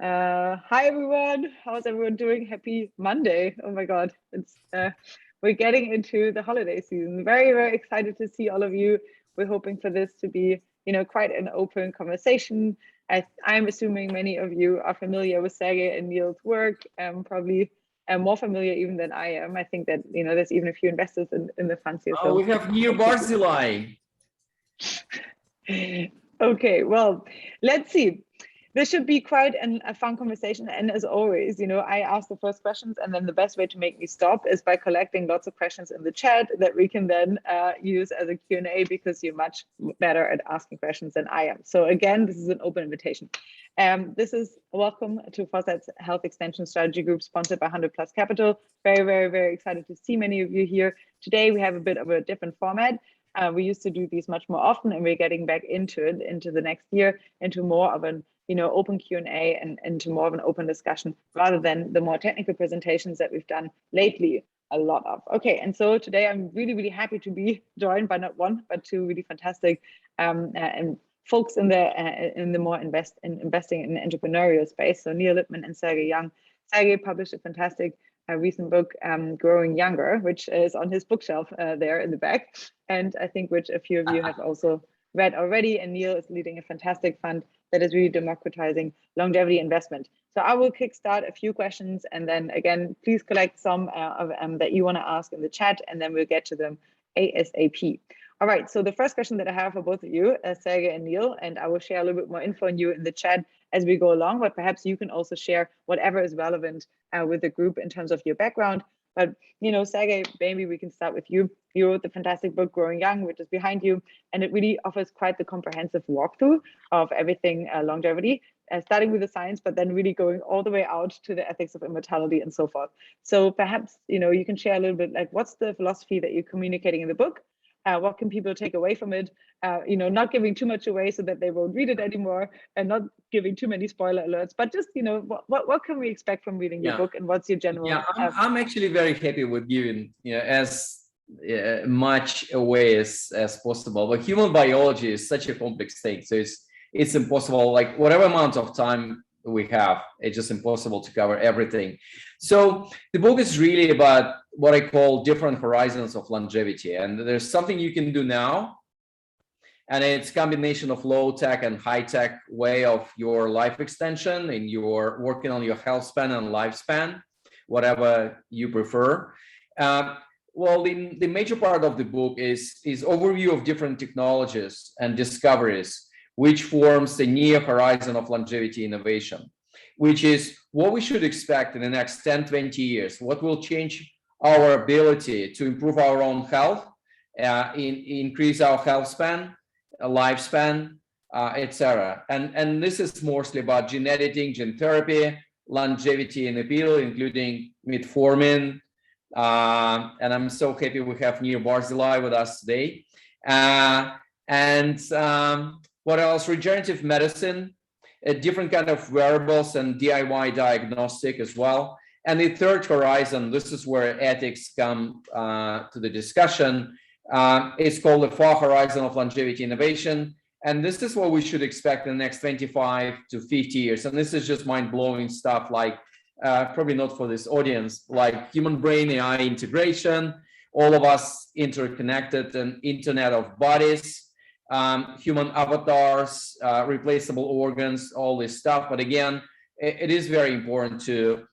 Hi everyone. How's everyone doing? Happy Monday. Oh my God. We're getting into the holiday season. Very, very excited to see all of you. We're hoping for this to be, quite an open conversation. I'm assuming many of you are familiar with Sergey and Neil's work, probably more familiar even than I am. I think that, there's even a few investors in the funds here. Oh, we have new Barzilai. Okay, well, let's see. This should be quite a fun conversation. And as always, I ask the first questions, and then the best way to make me stop is by collecting lots of questions in the chat that we can then use as a Q&A, because you're much better at asking questions than I am. So again, this is an open invitation. This is welcome to Foresight's Health Extension Strategy Group, sponsored by 100 Plus Capital. Very, very, very excited to see many of you here. Today, we have a bit of a different format. We used to do these much more often, and we're getting back into it into the next year, into more of an open Q&A and into more of an open discussion, rather than the more technical presentations that we've done lately a lot of. Okay, and so today I'm really, really happy to be joined by not one, but two really fantastic and folks in the more investing in entrepreneurial space. So Neil Littman and Sergey Young. Sergey published a fantastic recent book, Growing Younger, which is on his bookshelf there in the back, and I think which a few of you have also read already. And Neil is leading a fantastic fund that is really democratizing longevity investment. So I will kickstart a few questions, and then again, please collect some of that you want to ask in the chat, and then we'll get to them ASAP. All right, so the first question that I have for both of you, Sergey and Neil, and I will share a little bit more info on you in the chat as we go along, but perhaps you can also share whatever is relevant with the group in terms of your background. But, Sergey, maybe we can start with you. You wrote the fantastic book, Growing Young, which is behind you, and it really offers quite the comprehensive walkthrough of everything longevity, starting with the science, but then really going all the way out to the ethics of immortality and so forth. So perhaps, you can share a little bit, like, what's the philosophy that you're communicating in the book? What can people take away from it? Not giving too much away so that they won't read it anymore, and not giving too many spoiler alerts, but just, what can we expect from reading your book, and what's your general? Yeah, I'm actually very happy with giving as much away as possible. But human biology is such a complex thing, so it's impossible. Like, whatever amount of time we have, it's just impossible to cover everything. So the book is really about what I call different horizons of longevity, and there's something you can do now, and it's a combination of low tech and high tech way of your life extension, and you're working on your health span and lifespan, whatever you prefer. Well, the major part of the book is overview of different technologies and discoveries, which forms the near horizon of longevity innovation, which is what we should expect in the next 10, 20 years. What will change our ability to improve our own health, increase our health span, lifespan, etc. And this is mostly about gene editing, gene therapy, longevity in the field, including metformin. And I'm so happy we have Neil Barzilai with us today. What else? Regenerative medicine, different kind of wearables and DIY diagnostic as well. And the third horizon, this is where ethics come to the discussion. It's called the far horizon of longevity innovation. And this is what we should expect in the next 25 to 50 years. And this is just mind-blowing stuff, like probably not for this audience, like human brain AI integration, all of us interconnected, and internet of bodies, human avatars, replaceable organs, all this stuff. But again, it is very important to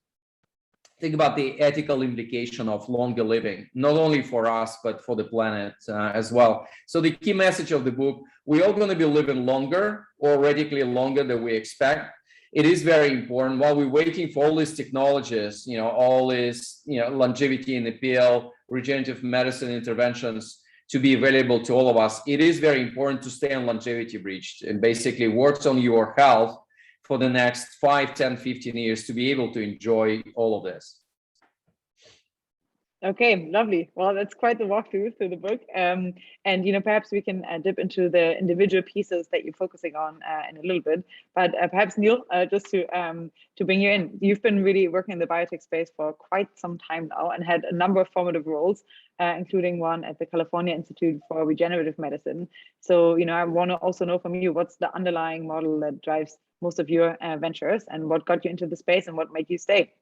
think about the ethical implication of longer living, not only for us, but for the planet as well. So the key message of the book, we're all going to be living longer, or radically longer than we expect. It is very important while we're waiting for all these technologies, all this, longevity in the pill, regenerative medicine interventions to be available to all of us. It is very important to stay on longevity bridge and basically works on your health for the next 5, 10, 15 years to be able to enjoy all of this. Okay, lovely. Well, that's quite the walkthrough through the book. And perhaps we can dip into the individual pieces that you're focusing on in a little bit. But perhaps Neil, just to bring you in, you've been really working in the biotech space for quite some time now and had a number of formative roles, including one at the California Institute for Regenerative Medicine. So, I want to also know from you, what's the underlying model that drives most of your ventures, and what got you into the space and what made you stay?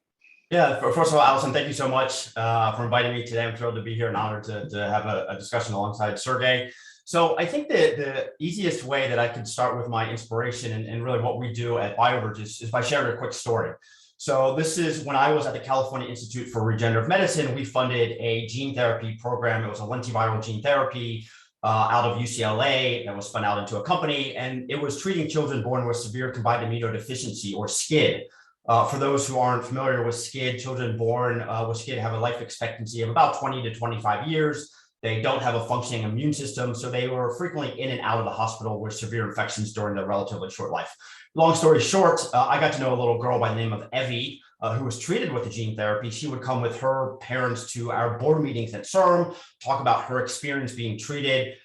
Yeah, first of all, Allison, thank you so much for inviting me today. I'm thrilled to be here and honored to have a discussion alongside Sergey. So I think the easiest way that I could start with my inspiration and really what we do at Bioverge is by sharing a quick story. So this is when I was at the California Institute for Regenerative Medicine. We funded a gene therapy program. It was a lentiviral gene therapy out of UCLA that was spun out into a company, and it was treating children born with severe combined immunodeficiency, or SCID. For those who aren't familiar with SCID, children born with SCID have a life expectancy of about 20 to 25 years. They don't have a functioning immune system, so they were frequently in and out of the hospital with severe infections during their relatively short life. Long story short, I got to know a little girl by the name of Evie, who was treated with the gene therapy. She would come with her parents to our board meetings at CERM, talk about her experience being treated.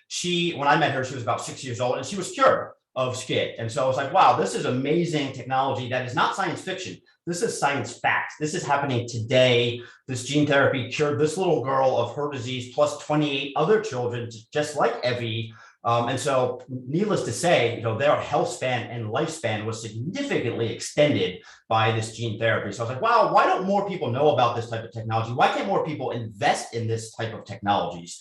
When I met her, she was about 6 years old, and she was cured of SCID. And so I was like, wow, this is amazing technology that is not science fiction. This is science fact. This is happening today. This gene therapy cured this little girl of her disease plus 28 other children just like Evie. And so needless to say, their health span and lifespan was significantly extended by this gene therapy. So I was like, wow, why don't more people know about this type of technology? Why can't more people invest in this type of technologies?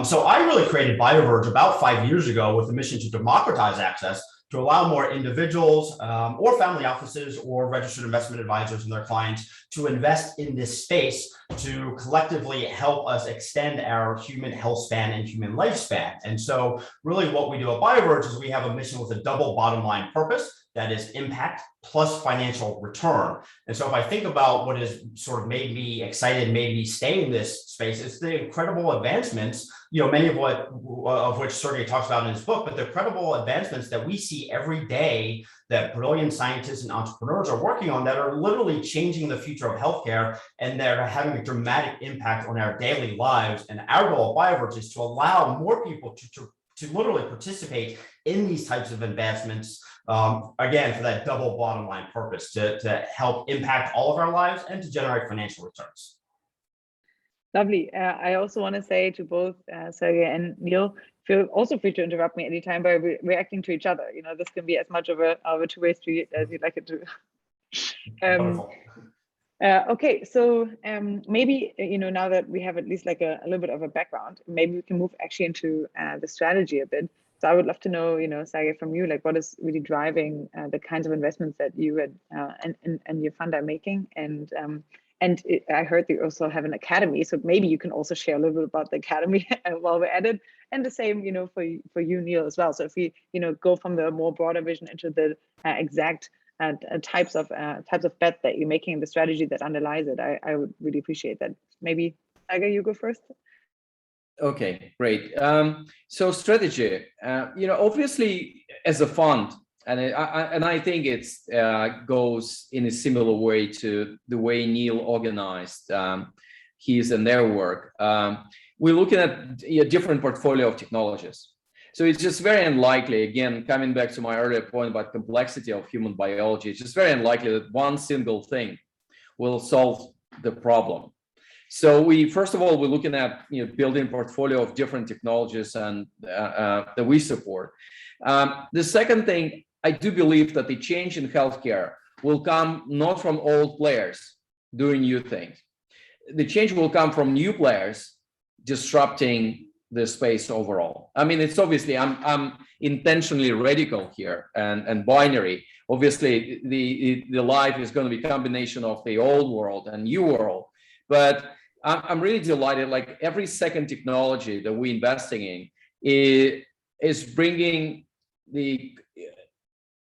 So I really created Bioverge about 5 years ago with a mission to democratize access, to allow more individuals or family offices or registered investment advisors and their clients to invest in this space to collectively help us extend our human health span and human lifespan. And so really what we do at Bioverge is we have a mission with a double bottom line purpose, that is impact plus financial return. And so if I think about what has sort of made me excited, made me stay in this space, it's the incredible advancements, many of which Sergey talks about in his book, but the incredible advancements that we see every day that brilliant scientists and entrepreneurs are working on that are literally changing the future of healthcare, and they're having a dramatic impact on our daily lives. And our goal at Bioverge is to allow more people to literally participate in these types of advancements, again, for that double bottom line purpose, to help impact all of our lives and to generate financial returns. Lovely. I also want to say to both Sergey and Neil, feel also free to interrupt me anytime by reacting to each other. This can be as much of a two-way street as you'd like it to. Okay, so maybe now that we have at least like a little bit of a background, maybe we can move actually into the strategy a bit. So I would love to know, Sergey, from you, like what is really driving the kinds of investments that you and your fund are making, and I heard that you also have an academy, so maybe you can also share a little bit about the academy while we're at it, and the same, for you, Neil, as well. So if we, go from the more broader vision into the exact types of bets that you're making, the strategy that underlies it, I would really appreciate that. Maybe Sergey, you go first. Okay, great. So strategy, obviously as a fund, and I think it's goes in a similar way to the way Neil organized his and their work. We're looking at a different portfolio of technologies. So it's just very unlikely, again, coming back to my earlier point about complexity of human biology, it's just very unlikely that one single thing will solve the problem. So first of all, we're looking at building a portfolio of different technologies and that we support. The second thing, I do believe that the change in healthcare will come not from old players doing new things. The change will come from new players disrupting the space overall. I mean, it's obviously I'm intentionally radical here and binary. Obviously, the life is going to be a combination of the old world and new world. But I'm really delighted. Like every second technology that we're investing in is bringing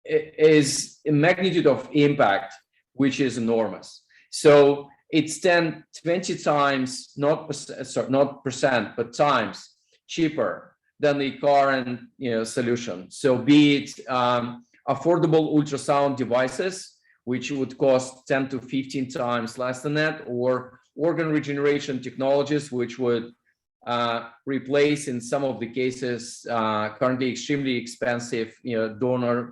is a magnitude of impact which is enormous. So it's 10, 20 times, not percent, but times cheaper than the current solution. So be it affordable ultrasound devices, which would cost 10 to 15 times less than that, or organ regeneration technologies, which would replace in some of the cases currently extremely expensive, donor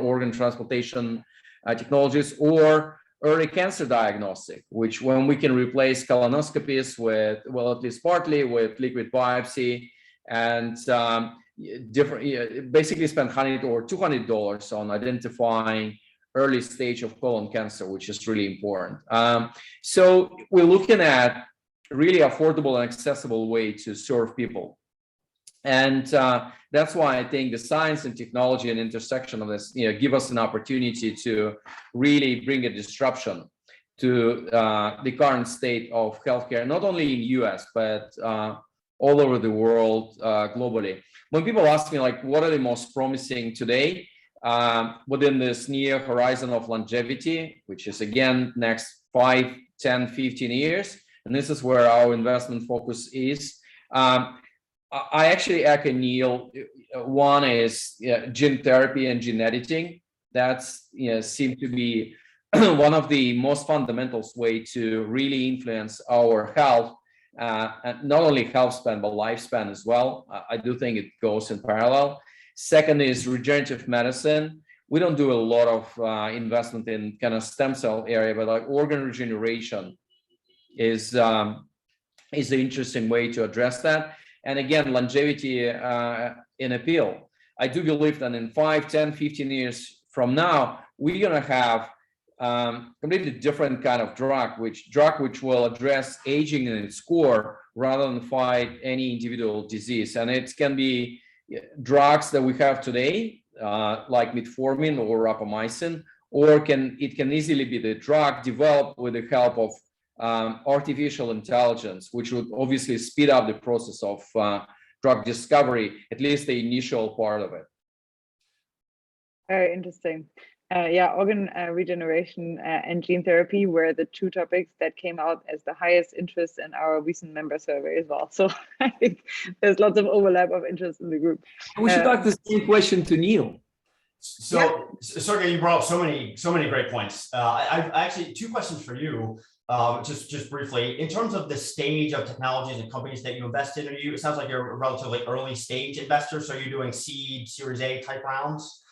organ transplantation technologies, or early cancer diagnostic, which when we can replace colonoscopies with, well, at least partly with liquid biopsy, and basically spend $100 or $200 on identifying early stage of colon cancer, which is really important. So we're looking at really affordable and accessible way to serve people. And that's why I think the science and technology and intersection of this, give us an opportunity to really bring a disruption to the current state of healthcare, not only in US, but all over the world, globally. When people ask me, like, what are the most promising today within this near horizon of longevity, which is, again, next 5, 10, 15 years, and this is where our investment focus is. I actually echo Neil. One is gene therapy and gene editing. That's seem to be one of the most fundamental way to really influence our health, and not only health span but lifespan as well. I do think it goes in parallel. Second is regenerative medicine. We don't do a lot of investment in kind of stem cell area, but like organ regeneration is an interesting way to address that. And again, longevity in appeal. I do believe that in 5, 10, 15 years from now, we're going to have completely different kind of drug which will address aging in its core rather than fight any individual disease. And it can be drugs that we have today, like metformin or rapamycin, or it can easily be the drug developed with the help of artificial intelligence, which would obviously speed up the process of drug discovery, at least the initial part of it. Very interesting. Organ regeneration and gene therapy were the two topics that came out as the highest interest in our recent member survey as well. So I think there's lots of overlap of interest in the group. We should ask the same question to Neil. So, Sergey, you brought up so many great points. I actually 2 questions for you. Just briefly, in terms of the stage of technologies and companies that you invest in, it sounds like you're a relatively early stage investor. So you're doing seed, Series A type rounds?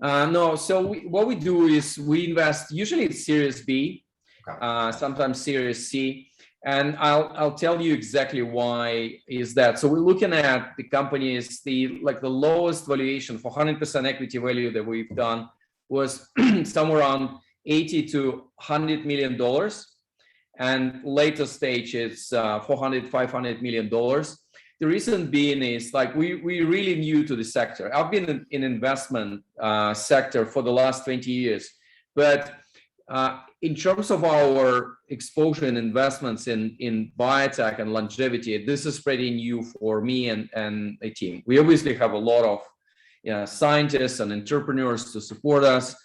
No. So what we do is we invest, usually it's Series B, okay. Sometimes Series C. And I'll tell you exactly why is that. So we're looking at the companies, the lowest valuation for 100% equity value that we've done was somewhere around $80 to $100 million, and later stage it's $400, $500 million. The reason being is we really new to the sector. I've been in investment sector for the last 20 years, but in terms of our exposure and investments in biotech and longevity, this is pretty new for me and the team. We obviously have a lot of scientists and entrepreneurs to support us,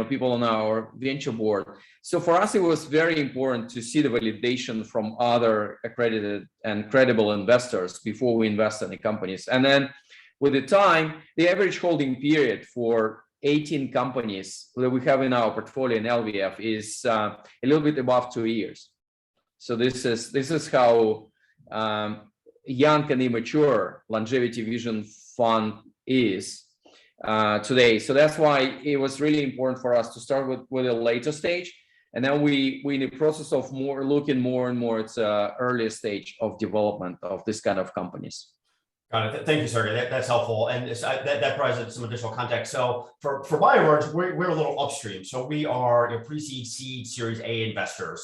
people on our venture board. So for us, it was very important to see the validation from other accredited and credible investors before we invest in the companies. And then with the time, the average holding period for 18 companies that we have in our portfolio in LVF is a little bit above 2 years. So this is how young and immature Longevity Vision Fund is today. So that's why it was really important for us to start with a later stage, and then we in the process of looking more and more at earlier stage of development of this kind of companies. Got it. Thank you, Sergey. That's helpful, and that provides some additional context. So for Bioverge, we're a little upstream. So we are pre-seed, seed, Series A investors.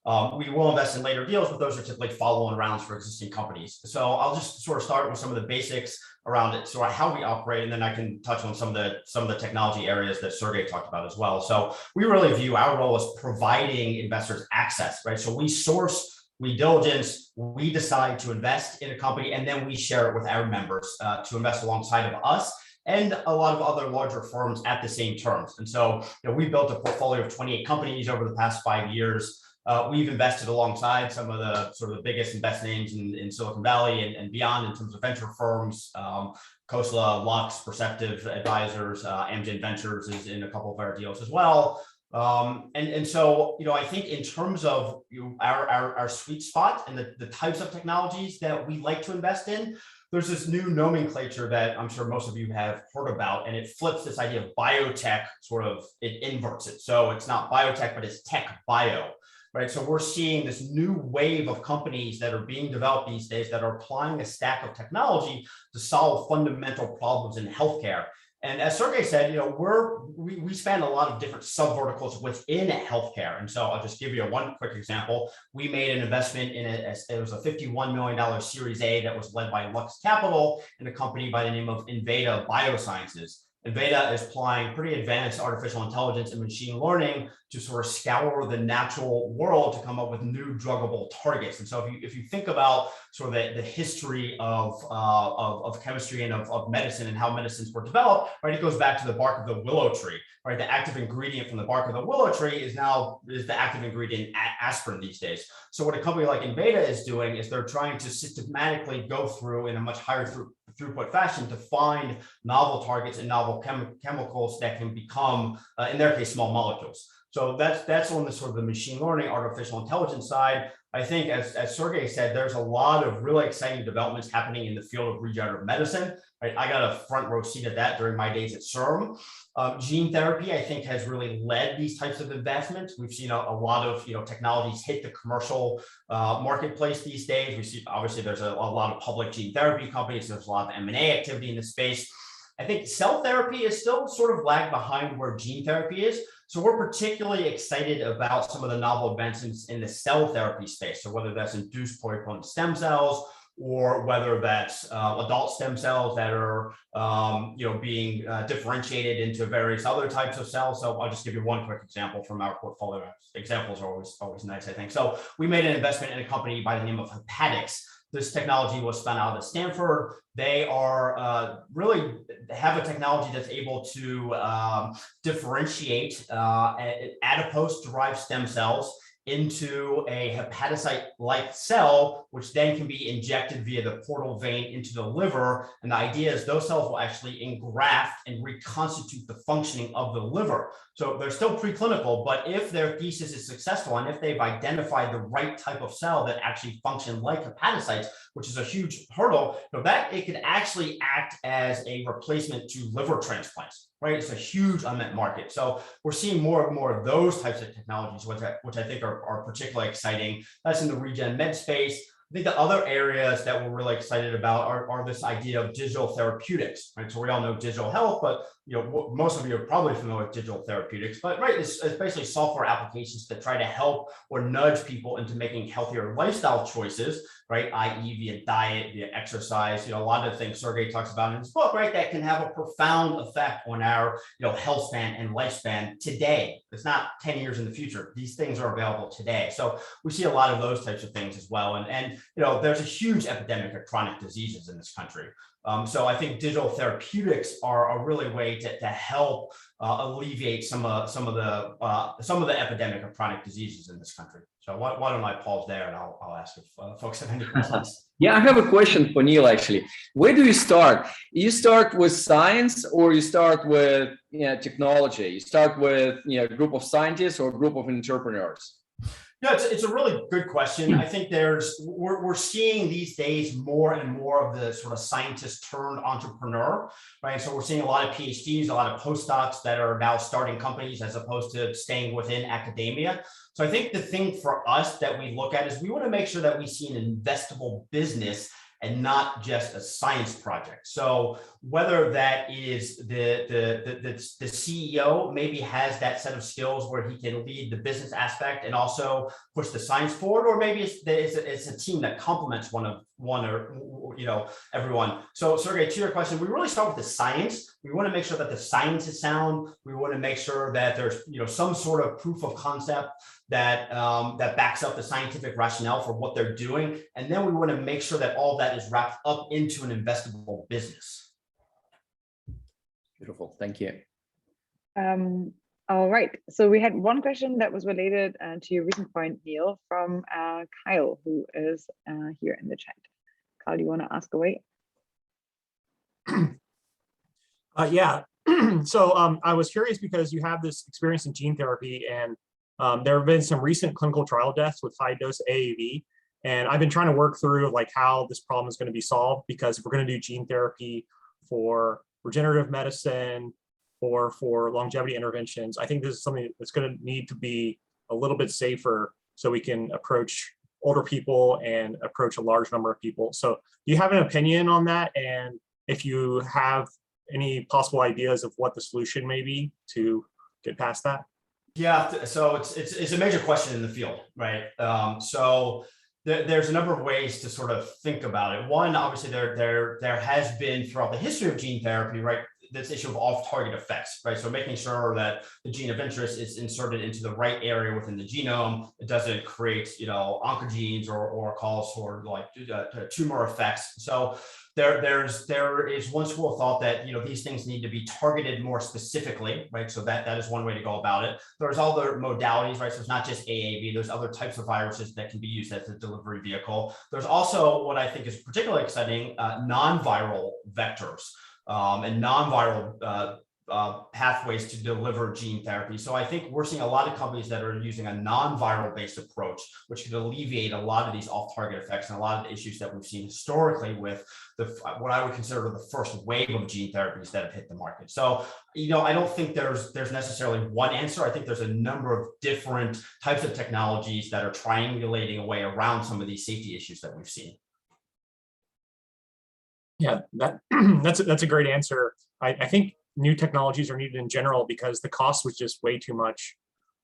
We will invest in later deals, but those are typically follow-on rounds for existing companies. So I'll just sort of start with some of the basics around it, sort of how we operate, and then I can touch on some of the technology areas that Sergey talked about as well. So we really view our role as providing investors access, right? So we source, we diligence, we decide to invest in a company, and then we share it with our members to invest alongside of us and a lot of other larger firms at the same terms. And so we built a portfolio of 28 companies over the past 5 years. We've invested alongside some of the sort of the biggest and best names in Silicon Valley and beyond in terms of venture firms. Khosla, Lux, Perceptive Advisors, Amgen Ventures is in a couple of our deals as well. And so, I think in terms of our sweet spot and the types of technologies that we like to invest in, there's this new nomenclature that I'm sure most of you have heard about, and it flips this idea of biotech, it inverts it. So it's not biotech, but it's tech bio, right? So we're seeing this new wave of companies that are being developed these days that are applying a stack of technology to solve fundamental problems in healthcare. And as Sergey said, we span a lot of different sub-verticals within healthcare. And so I'll just give you one quick example. We made an investment in it was a $51 million Series A that was led by Lux Capital in a company by the name of Inveda Biosciences. Inveda is applying pretty advanced artificial intelligence and machine learning to sort of scour the natural world to come up with new druggable targets. And so if you think about sort of the history of chemistry and of medicine and how medicines were developed, right, it goes back to the bark of the willow tree, right? The active ingredient from the bark of the willow tree is the active ingredient aspirin these days. So what a company like Inveda is doing is they're trying to systematically go through in a much higher throughput fashion to find novel targets and novel chemicals that can become, in their case, small molecules. So that's on the sort of the machine learning, artificial intelligence side. I think, as Sergey said, there's a lot of really exciting developments happening in the field of regenerative medicine. Right? I got a front row seat at that during my days at CERM. Gene therapy, I think, has really led these types of advancements. We've seen a lot of technologies hit the commercial marketplace these days. We see, obviously, there's a lot of public gene therapy companies. There's a lot of M&A activity in the space. I think cell therapy is still sort of lagged behind where gene therapy is. So we're particularly excited about some of the novel advancements in the cell therapy space. So whether that's induced pluripotent stem cells, or whether that's adult stem cells that are being differentiated into various other types of cells. So I'll just give you one quick example from our portfolio. Examples are always nice, I think. So we made an investment in a company by the name of Hepatix. This technology was spun out of Stanford. They are really have a technology that's able to differentiate adipose-derived stem cells into a hepatocyte-like cell, which then can be injected via the portal vein into the liver. And the idea is those cells will actually engraft and reconstitute the functioning of the liver. So they're still preclinical, but if their thesis is successful and if they've identified the right type of cell that actually function like hepatocytes, which is a huge hurdle, that it could actually act as a replacement to liver transplants. Right, it's a huge unmet market. So we're seeing more and more of those types of technologies, which I think are particularly exciting. That's in the regen med space. I think the other areas that we're really excited about are this idea of digital therapeutics. Right, so we all know digital health, but most of you are probably familiar with digital therapeutics. But right, it's basically software applications that try to help or nudge people into making healthier lifestyle choices. Right, i.e. via diet, via exercise, a lot of the things Sergey talks about in his book, right, that can have a profound effect on our, health span and lifespan today. It's not 10 years in the future. These things are available today. So we see a lot of those types of things as well. And there's a huge epidemic of chronic diseases in this country. So I think digital therapeutics are a really way to help alleviate some of the epidemic of chronic diseases in this country. So why don't I pause there and I'll ask if folks have any questions. Yeah, I have a question for Neil, actually. Where do you start? You start with science or you start with technology? You start with a group of scientists or a group of entrepreneurs? No, it's a really good question. I think we're seeing these days more and more of the sort of scientist turned entrepreneur, right? So we're seeing a lot of PhDs, a lot of postdocs that are now starting companies as opposed to staying within academia. So I think the thing for us that we look at is we want to make sure that we see an investable business and not just a science project. So whether that is the CEO maybe has that set of skills where he can lead the business aspect and also push the science forward, or maybe it's a team that complements one or everyone. So Sergey, to your question, we really start with the science. We want to make sure that the science is sound. We want to make sure that there's some sort of proof of concept that backs up the scientific rationale for what they're doing, and then we want to make sure that all that is wrapped up into an investable business. Beautiful, thank you. All right, so we had one question that was related to your recent point, Neil, from Kyle, who is here in the chat. Kyle, do you want to ask away? Yeah, So I was curious because you have this experience in gene therapy, and there have been some recent clinical trial deaths with high-dose AAV. And I've been trying to work through like how this problem is going to be solved, because if we're going to do gene therapy for regenerative medicine or for longevity interventions, I think this is something that's going to need to be a little bit safer so we can approach older people and approach a large number of people. So do you have an opinion on that? And if you have any possible ideas of what the solution may be to get past that? Yeah, so it's a major question in the field, right? So there's a number of ways to sort of think about it. One, obviously, there has been throughout the history of gene therapy, right, this issue of off-target effects, right? So making sure that the gene of interest is inserted into the right area within the genome. It doesn't create, oncogenes or calls for like tumor effects. So there is one school of thought that these things need to be targeted more specifically, right? So that is one way to go about it. There's other modalities, right? So it's not just AAV. There's other types of viruses that can be used as a delivery vehicle. There's also what I think is particularly exciting, non-viral vectors and non-viral pathways to deliver gene therapy. So I think we're seeing a lot of companies that are using a non-viral based approach, which could alleviate a lot of these off-target effects and a lot of the issues that we've seen historically with what I would consider the first wave of gene therapies that have hit the market. So, I don't think there's necessarily one answer. I think there's a number of different types of technologies that are triangulating a way around some of these safety issues that we've seen. Yeah, that's a great answer. I think new technologies are needed in general because the cost was just way too much.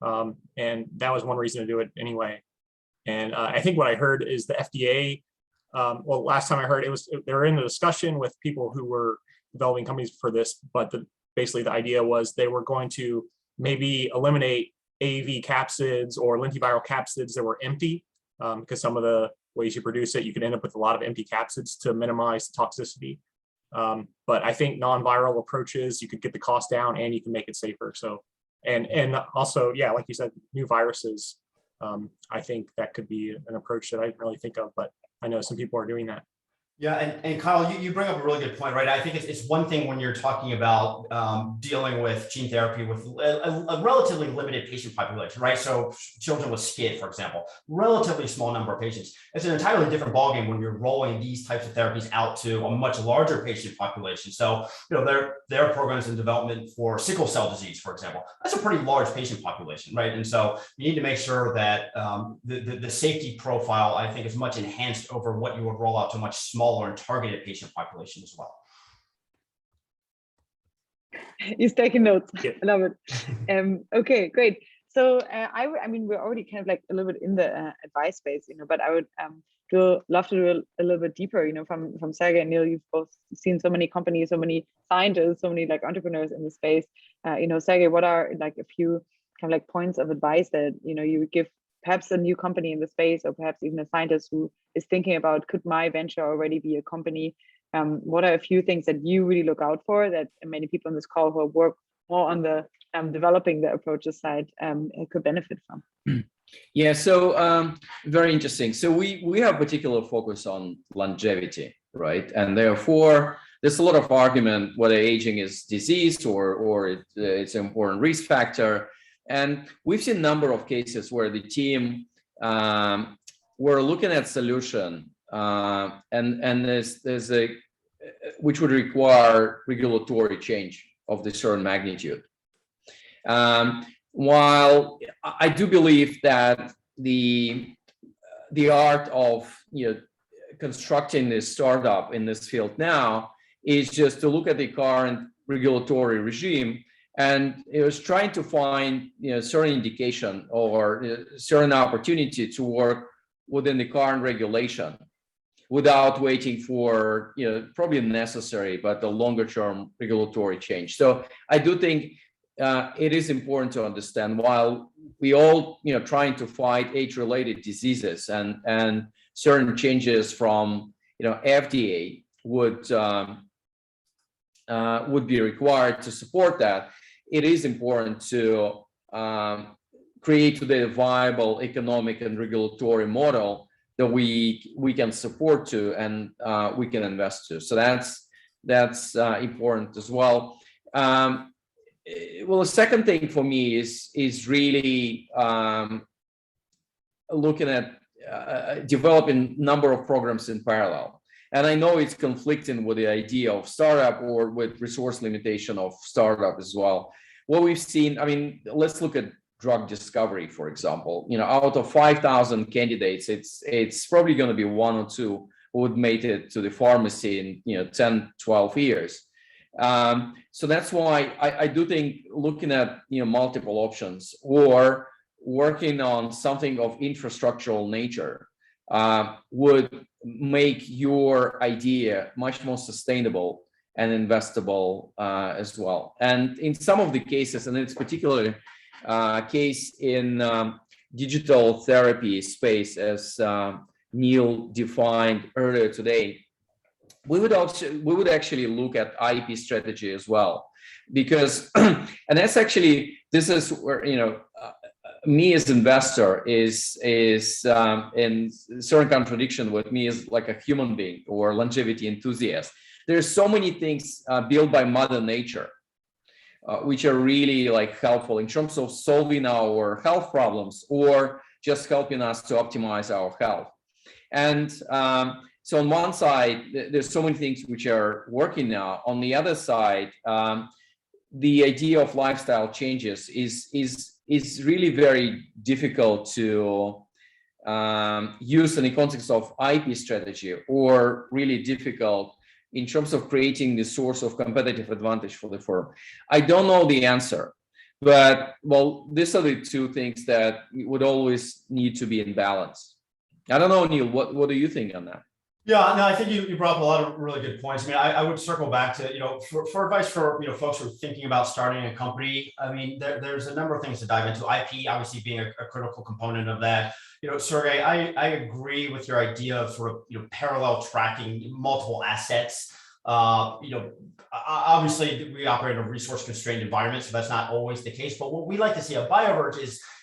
And that was one reason to do it anyway. And I think what I heard is the FDA, well, last time I heard they were in a discussion with people who were developing companies for this, but basically the idea was they were going to maybe eliminate AAV capsids or lentiviral capsids that were empty, because some of the ways you produce it, you can end up with a lot of empty capsids to minimize the toxicity. But I think non-viral approaches, you could get the cost down and you can make it safer. So, and also, yeah, like you said, new viruses, I think that could be an approach that I didn't really think of, but I know some people are doing that. Yeah, and Kyle, you bring up a really good point, right? I think it's one thing when you're talking about dealing with gene therapy with a relatively limited patient population, right? So children with SCID, for example, relatively small number of patients. It's an entirely different ballgame when you're rolling these types of therapies out to a much larger patient population. So, there are programs in development for sickle cell disease, for example. That's a pretty large patient population, right? And so you need to make sure that the safety profile, I think, is much enhanced over what you would roll out to a much smaller and targeted patient population as well. He's taking notes. I love it. Okay, great. So I mean, we're already kind of like a little bit in the advice space, but I would love to do a little bit deeper, from Sergey and Neil. You've both seen so many companies, so many scientists, so many like entrepreneurs in the space. Sergey, what are like a few kind of like points of advice that you would give perhaps a new company in the space, or perhaps even a scientist who is thinking about, could my venture already be a company? What are a few things that you really look out for that many people on this call who work more on the developing the approaches side could benefit from? Yeah, so very interesting. So we have particular focus on longevity, right? And therefore, there's a lot of argument whether aging is disease or it's an important risk factor. And we've seen a number of cases where the team were looking at solution, and there's a which would require regulatory change of the certain magnitude. While I do believe that the art of constructing this startup in this field now is just to look at the current regulatory regime. And it was trying to find certain indication or certain opportunity to work within the current regulation without waiting for probably necessary but a longer term regulatory change. So I do think it is important to understand, while we all trying to fight age-related diseases and certain changes from FDA would be required to support that, it is important to create today a viable economic and regulatory model that we can support to and we can invest to. So that's important as well. Well, the second thing for me is really looking at developing number of programs in parallel. And I know it's conflicting with the idea of startup or with resource limitation of startup as well. What we've seen, I mean, let's look at drug discovery, for example. You know, out of 5,000 candidates, it's probably going to be one or two who would make it to the pharmacy in 10, 12 years. So that's why I do think looking at multiple options or working on something of infrastructural nature would make your idea much more sustainable and investable as well. And in some of the cases, and it's particularly case in digital therapy space, as Neil defined earlier today, we would actually look at IP strategy as well, because and that's actually, this is where me as investor is in certain contradiction with me as like a human being or longevity enthusiast. There's so many things built by Mother Nature which are really like helpful in terms of solving our health problems or just helping us to optimize our health. And so on one side, there's so many things which are working now. On the other side, the idea of lifestyle changes is really very difficult to use in the context of IP strategy, or really difficult in terms of creating the source of competitive advantage for the firm. I don't know the answer, but well, these are the two things that would always need to be in balance. I don't know, Neil, what do you think on that? Yeah, no, I think you brought up a lot of really good points. I mean, I would circle back to, for advice for, folks who are thinking about starting a company. I mean, there's a number of things to dive into. IP obviously being a critical component of that. Sergey, I agree with your idea of sort of, parallel tracking multiple assets. Obviously we operate in a resource constrained environment, so that's not always the case. But what we like to see at Bioverge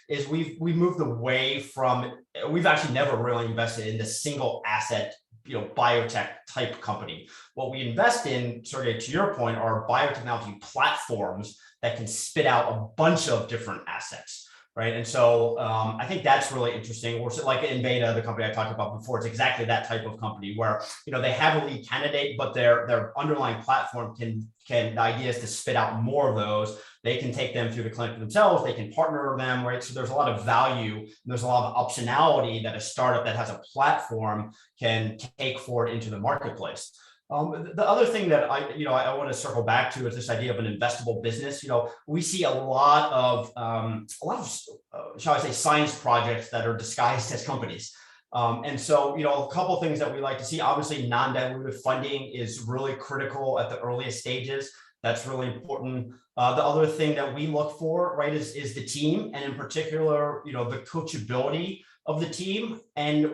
is we've moved away from, we've actually never really invested in the single asset biotech type company. What we invest in, Sergey, to your point, are biotechnology platforms that can spit out a bunch of different assets, right? And so I think that's really interesting. Or so like in Beta, the company I talked about before, it's exactly that type of company where they have a lead candidate, but their underlying platform can the idea is to spit out more of those. They can take them through the clinic themselves. They can partner with them, right? So there's a lot of value. And there's a lot of optionality that a startup that has a platform can take forward into the marketplace. The other thing that I want to circle back to is this idea of an investable business. We see a lot of shall I say, science projects that are disguised as companies. And so, a couple of things that we like to see. Obviously, non-dilutive funding is really critical at the earliest stages. That's really important. The other thing that we look for, right, is the team, and in particular, the coachability of the team. And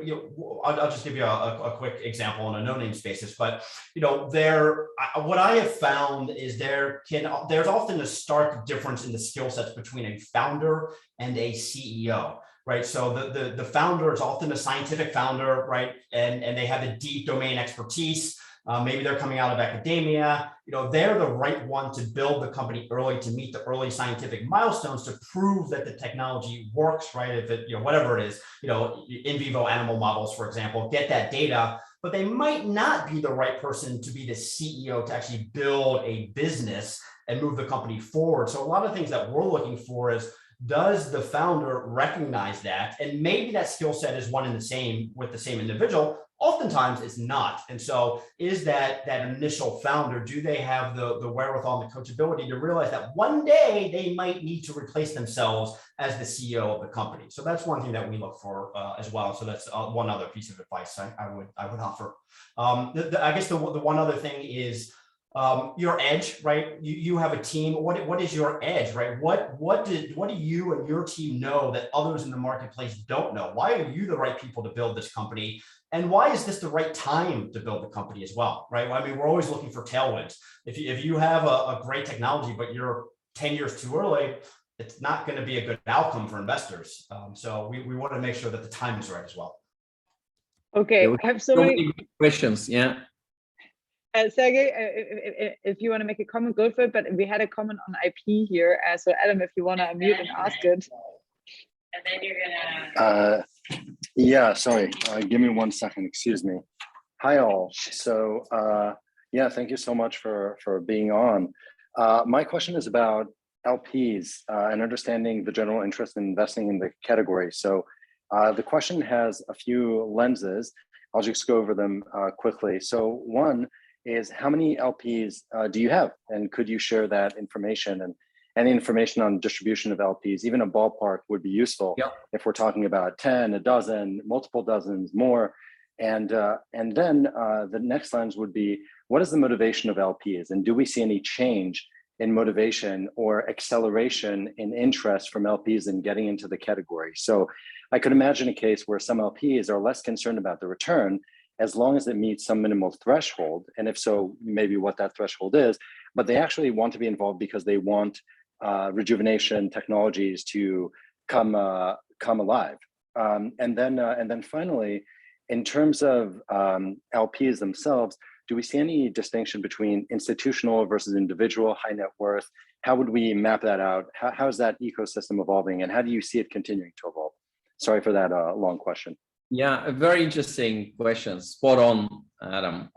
I'll just give you a quick example on a no-name basis. But what I have found is there's often a stark difference in the skill sets between a founder and a CEO. Right. So the founder is often a scientific founder, right? And they have a deep domain expertise. Maybe they're coming out of academia. They're the right one to build the company early, to meet the early scientific milestones, to prove that the technology works, right? If it, whatever it is, in vivo animal models, for example, get that data, but they might not be the right person to be the CEO to actually build a business and move the company forward. So a lot of things that we're looking for is, does the founder recognize that? And maybe that skill set is one and the same with the same individual. Oftentimes it's not. And so is that initial founder, do they have the wherewithal and the coachability to realize that one day they might need to replace themselves as the CEO of the company? So that's one thing that we look for as well. So that's one other piece of advice I would offer. I guess the one other thing is, your edge, right? You have a team. What is your edge, right? What do you and your team know that others in the marketplace don't know? Why are you the right people to build this company? And why is this the right time to build the company as well, right? I mean, we're always looking for tailwinds. If you have a great technology, but you're 10 years too early, it's not going to be a good outcome for investors. So we want to make sure that the time is right as well. Okay, I have so many questions. Yeah. Sergey, if you want to make a comment, go for it. But we had a comment on IP here. So Adam, if you want to unmute and ask it. And then you're gonna. Yeah, sorry. Give me 1 second. Excuse me. Hi all. So yeah, thank you so much for being on. My question is about LPs and understanding the general interest in investing in the category. So the question has a few lenses. I'll just go over them quickly. So one is, how many LPs do you have? And could you share that information? And any information on distribution of LPs, even a ballpark, would be useful. Yeah. If we're talking about 10, a dozen, multiple dozens, more. And then the next lens would be, what is the motivation of LPs? And do we see any change in motivation or acceleration in interest from LPs in getting into the category? So I could imagine a case where some LPs are less concerned about the return as long as it meets some minimal threshold. And if so, maybe what that threshold is, but they actually want to be involved because they want rejuvenation technologies to come alive. And then finally, in terms of LPs themselves, do we see any distinction between institutional versus individual high net worth? How would we map that out? How is that ecosystem evolving, and how do you see it continuing to evolve? Sorry for that long question. Yeah, a very interesting question. Spot on, Adam.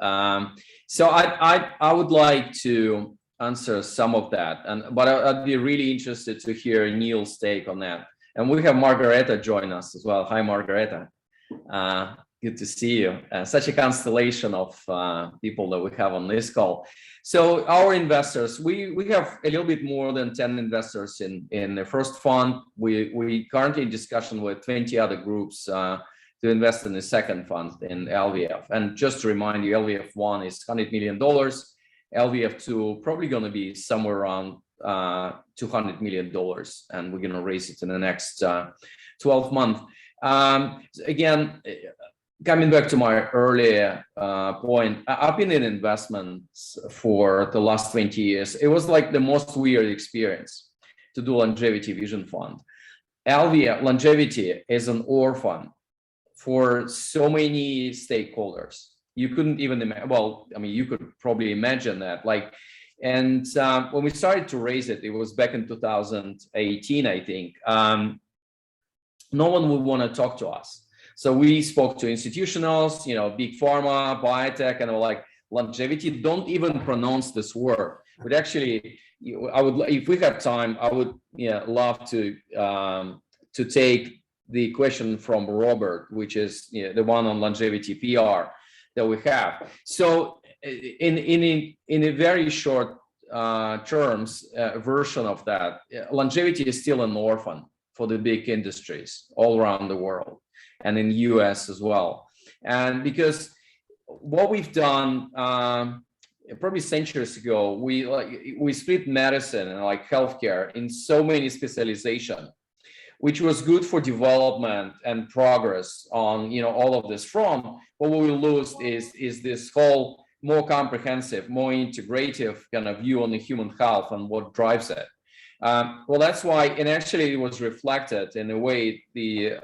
So I would like to answer some of that, but I'd be really interested to hear Neil's take on that. And we have Margareta join us as well. Hi, Margareta. Good to see you. Such a constellation of people that we have on this call. So our investors, we have a little bit more than 10 investors in the first fund. We currently in discussion with 20 other groups to invest in the second fund in LVF. And just to remind you, LVF1 is $100 million. LVF2 probably going to be somewhere around $200 million, and we're going to raise it in the next 12 months. Again, coming back to my earlier point, I've been in investments for the last 20 years. It was like the most weird experience to do longevity vision fund. LVF longevity is an orphan for so many stakeholders. You couldn't even imagine. Well, I mean, you could probably imagine that. And when we started to raise it, it was back in 2018, I think. No one would want to talk to us. So we spoke to institutionals, big pharma, biotech, and we're like, longevity, don't even pronounce this word. But actually, I would, if we had time, I would love to take the question from Robert, which is the one on longevity PR that we have. So in a very short terms version of that, longevity is still an orphan for the big industries all around the world and in the US as well. And because what we've done probably centuries ago, we split medicine and healthcare in so many specializations, which was good for development and progress on all of this front. But what we lose is this whole more comprehensive, more integrative kind of view on the human health and what drives it. Well, that's why, and actually it was reflected in the way the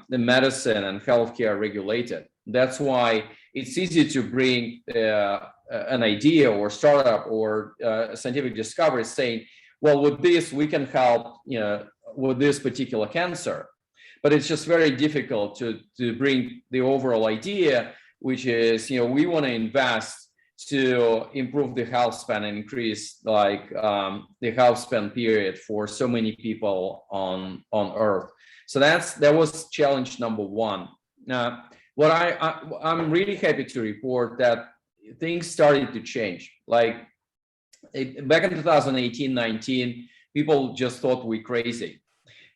medicine and healthcare regulated. That's why it's easy to bring an idea or startup or scientific discovery saying, well, with this, we can help, with this particular cancer. But it's just very difficult to bring the overall idea, which is, we want to invest to improve the health span and increase the health span period for so many people on Earth. So that was challenge number one. Now, what I'm really happy to report that things started to change. Back in 2018-19, people just thought we're crazy,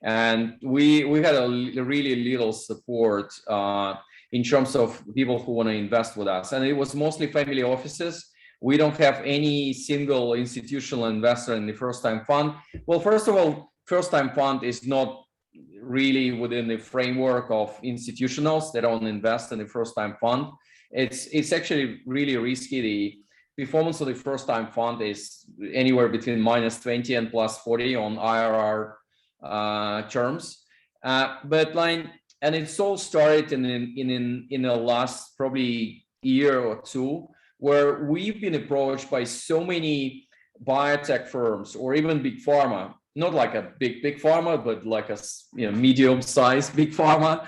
and we had a really little support in terms of people who want to invest with us, and it was mostly family offices. We don't have any single institutional investor in the first-time fund. Well, first of all, first-time fund is not really within the framework of institutionals. They don't invest in the first-time fund. It's actually really risky. The performance of the first-time fund is anywhere between -20 and +40 on IRR terms. And it's all started in the last probably year or two, where we've been approached by so many biotech firms or even big pharma, not like a big pharma, but like a medium-sized big pharma.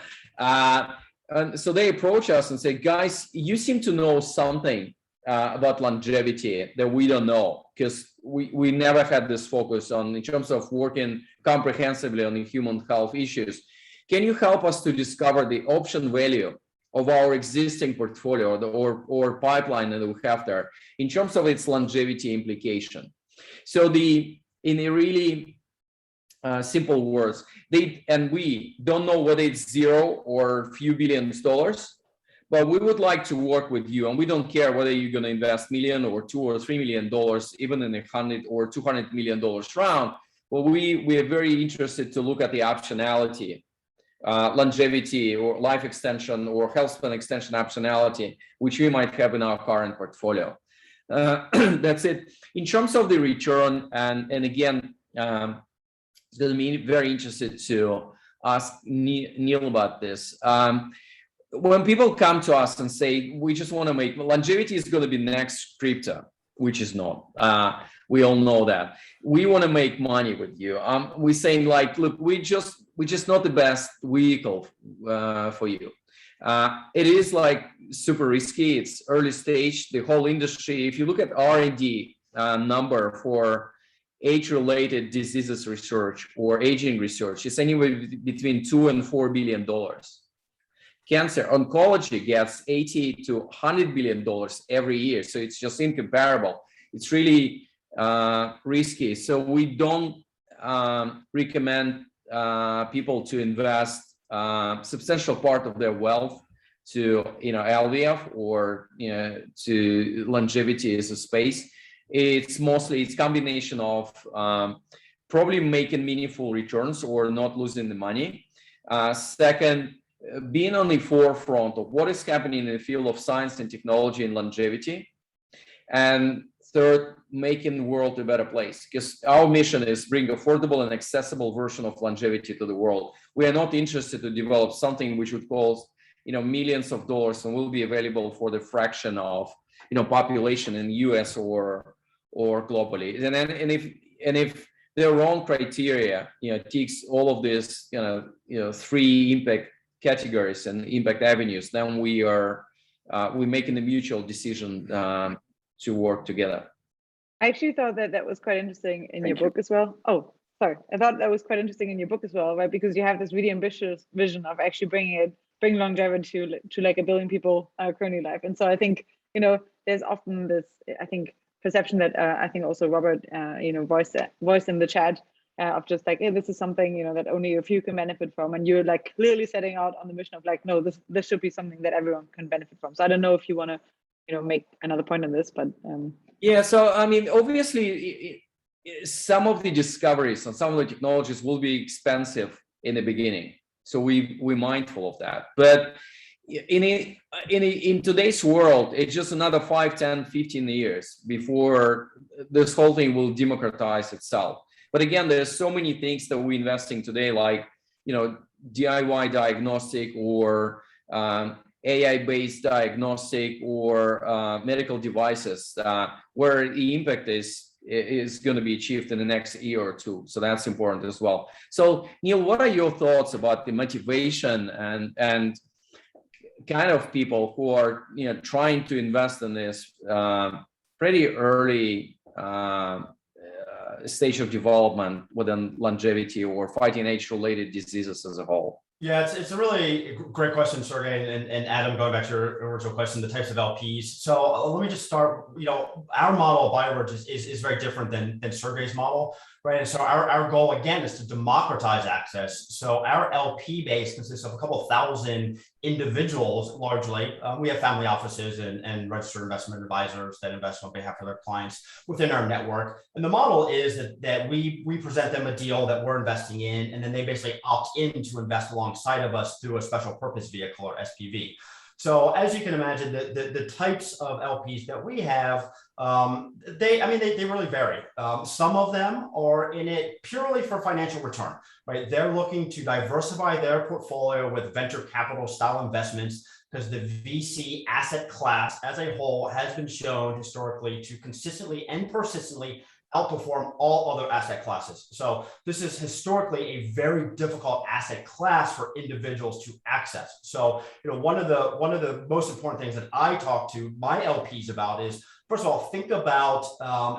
And so they approach us and say, guys, you seem to know something about longevity that we don't know, because we never had this focus on in terms of working comprehensively on the human health issues. Can you help us to discover the option value of our existing portfolio or pipeline that we have there in terms of its longevity implication? So in a really simple words, we don't know whether it's zero or a few billions dollars, but we would like to work with you, and we don't care whether you're going to invest $1 million or $2 or $3 million, even in $100 or $200 million round. Well, we are very interested to look at the optionality, longevity or life extension or health span extension optionality, which we might have in our current portfolio. That's it. In terms of the return, and again, it's going to be very interested to ask Neil about this. When people come to us and say, we just want to make, longevity is going to be next crypto, which is not. We all know that. We want to make money with you. We're saying like, look, we're just not the best vehicle for you. It is like super risky. It's early stage. The whole industry, if you look at R&D number for age-related diseases research or aging research, it's anywhere between $2 and $4 billion. Cancer oncology gets $80 to $100 billion every year, so it's just incomparable. It's really risky. So we don't recommend people to invest substantial part of their wealth to LVF or to longevity as a space. It's combination of probably making meaningful returns or not losing the money. Second, being on the forefront of what is happening in the field of science and technology and longevity. And third, making the world a better place, because our mission is bring affordable and accessible version of longevity to the world. We are not interested to develop something which would cost millions of dollars and will be available for the fraction of population in the US or globally. And if their own criteria ticks all of this three impact categories and impact avenues, then we're making a mutual decision to work together. I actually thought that was quite interesting in your book as well. Oh, sorry. I thought that was quite interesting in your book as well, right? Because you have this really ambitious vision of actually bring longevity to like 1 billion people currently alive. And so I think, there's often this, I think, perception that I think also Robert, voiced in the chat of just like, hey, this is something, that only a few can benefit from. And you're like clearly setting out on the mission of like, no, this should be something that everyone can benefit from. So I don't know if you want to, make another point on this, but. Yeah, so I mean, obviously, some of the discoveries and some of the technologies will be expensive in the beginning. So we're mindful of that. But in today's world, it's just another 5, 10, 15 years before this whole thing will democratize itself. But again, there's so many things that we're investing today, like, DIY diagnostic or AI-based diagnostic or medical devices, where the impact is going to be achieved in the next year or two. So that's important as well. So Neil, what are your thoughts about the motivation and kind of people who are trying to invest in this pretty early stage of development within longevity or fighting age-related diseases as a whole? Yeah, it's a really great question, Sergey, and Adam, going back to your original question, the types of LPs. So let me just start, our model of Bioverge is very different than Sergey's model, right? And so our goal, again, is to democratize access. So our LP base consists of a couple thousand individuals, largely. We have family offices and registered investment advisors that invest on behalf of their clients within our network. And the model is that we present them a deal that we're investing in, and then they basically opt in to invest alongside of us through a special purpose vehicle or SPV. So as you can imagine, the types of LPs that we have, they really vary. Some of them are in it purely for financial return, right? They're looking to diversify their portfolio with venture capital style investments because the VC asset class as a whole has been shown historically to consistently and persistently outperform all other asset classes. So this is historically a very difficult asset class for individuals to access. So, one of the most important things that I talk to my LPs about is, first of all, think about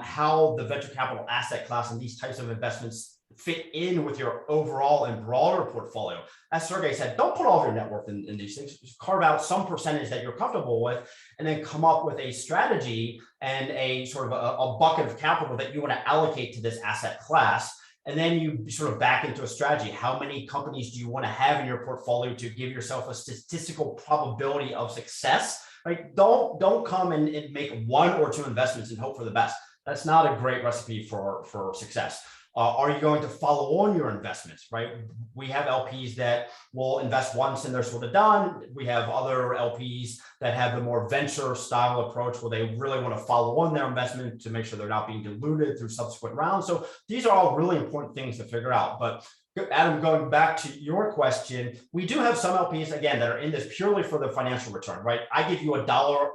how the venture capital asset class and these types of investments fit in with your overall and broader portfolio. As Sergey said, don't put all of your net worth in these things. Just carve out some percentage that you're comfortable with, and then come up with a strategy and a sort of a bucket of capital that you want to allocate to this asset class. And then you sort of back into a strategy. How many companies do you want to have in your portfolio to give yourself a statistical probability of success? Right? Don't come and make 1 or 2 investments and hope for the best. That's not a great recipe for success. Are you going to follow on your investments, right? We have LPs that will invest once and they're sort of done. We have other LPs that have the more venture style approach where they really want to follow on their investment to make sure they're not being diluted through subsequent rounds. So these are all really important things to figure out. But Adam, going back to your question, we do have some LPs, again, that are in this purely for the financial return, right? I give you $1.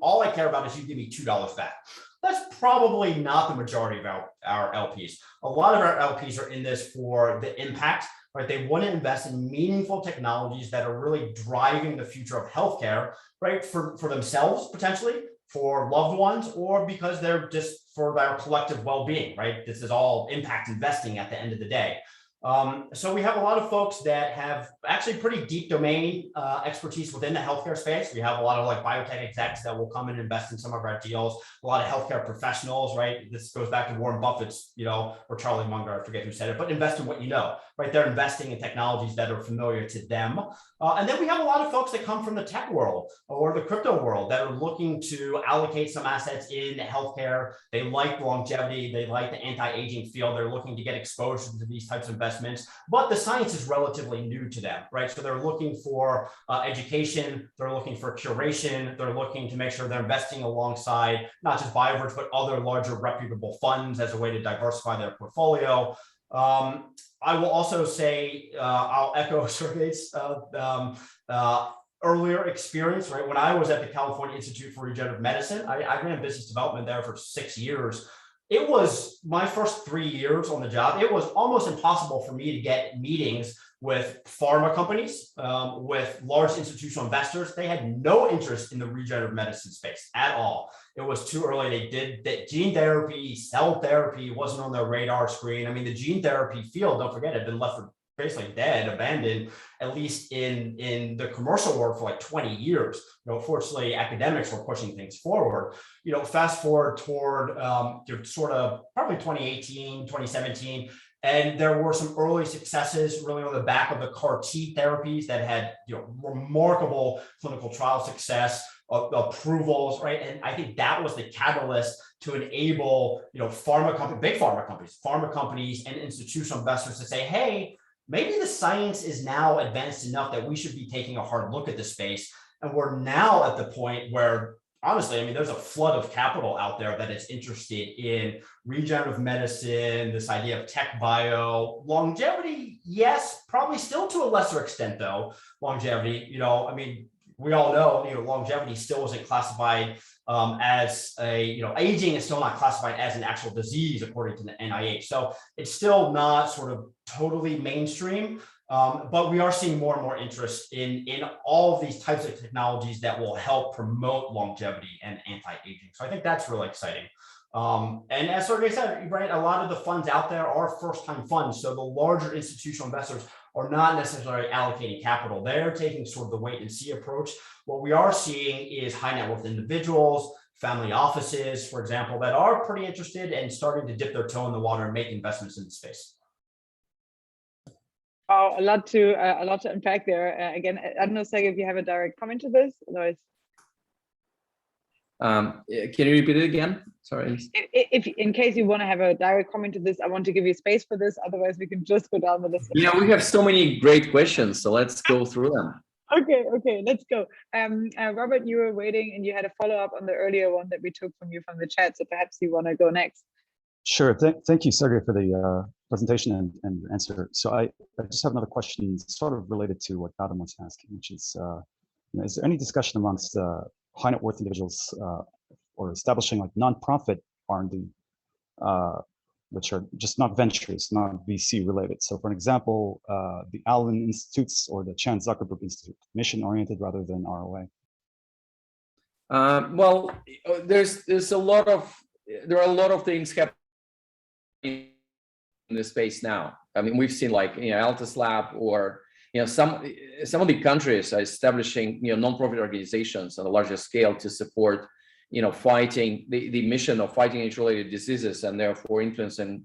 All I care about is you give me $2 back. That's probably not the majority of our LPs. A lot of our LPs are in this for the impact, right? They want to invest in meaningful technologies that are really driving the future of healthcare, right? For themselves, potentially, for loved ones, or because they're just for their collective well-being, right? This is all impact investing at the end of the day. So we have a lot of folks that have actually pretty deep domain expertise within the healthcare space. We have a lot of like biotech execs that will come and invest in some of our deals, a lot of healthcare professionals, right? This goes back to Warren Buffett's, or Charlie Munger, I forget who said it, but invest in what you know, right? They're investing in technologies that are familiar to them. And then we have a lot of folks that come from the tech world or the crypto world that are looking to allocate some assets in healthcare. They like longevity. They like the anti-aging field. They're looking to get exposure to these types of investments, but the science is relatively new to them, right? So they're looking for education. They're looking for curation. They're looking to make sure they're investing alongside not just Bioverge, but other larger reputable funds as a way to diversify their portfolio. I will also say, I'll echo Sergey's earlier experience, right? When I was at the California Institute for Regenerative Medicine, I ran business development there for 6 years. It was my first 3 years on the job. It was almost impossible for me to get meetings with pharma companies, with large institutional investors. They had no interest in the regenerative medicine space at all. It was too early. They did that gene therapy, cell therapy wasn't on their radar screen. I mean, the gene therapy field, don't forget, had been left for basically dead, abandoned, at least in the commercial world for like 20 years. Fortunately, academics were pushing things forward. Fast forward toward sort of probably 2018, 2017, and there were some early successes really on the back of the CAR T therapies that had remarkable clinical trial success, approvals, right? And I think that was the catalyst to enable big pharma companies and institutional investors to say, hey, maybe the science is now advanced enough that we should be taking a hard look at the space. And we're now at the point where, honestly, I mean, there's a flood of capital out there that is interested in regenerative medicine, this idea of tech bio, longevity. Yes, probably still to a lesser extent, though, longevity. I mean, we all know, longevity still isn't classified as aging is still not classified as an actual disease according to the NIH. So it's still not sort of totally mainstream, but we are seeing more and more interest in all of these types of technologies that will help promote longevity and anti-aging. So I think that's really exciting. And as Sergey said, right, a lot of the funds out there are first-time funds. So the larger institutional investors are not necessarily allocating capital. They're taking sort of the wait and see approach. What we are seeing is high net worth individuals, family offices, for example, that are pretty interested and starting to dip their toe in the water and make investments in the space. Oh, a lot to unpack there. Again, I don't know, Sergey, if you have a direct comment to this. Otherwise, can you repeat it again? Sorry. If in case you want to have a direct comment to this, I want to give you space for this. Otherwise, we can just go down the list. Yeah, we have so many great questions, so let's go through them. Okay, let's go. Robert, you were waiting and you had a follow-up on the earlier one that we took from you from the chat. So perhaps you want to go next. Sure. Thank you, Sergey, for the presentation and answer. So I just have another question sort of related to what Adam was asking, which is is there any discussion amongst high net worth individuals or establishing like nonprofit R&D, which are just not ventures, not VC related? So for an example, the Allen Institutes or the Chan Zuckerberg Institute, mission oriented rather than ROA. Well, there are a lot of things happening in this space now. I mean, we've seen like, Altus Lab, or, some of the countries are establishing, nonprofit organizations on a larger scale to support, fighting the mission of fighting age-related diseases and therefore influencing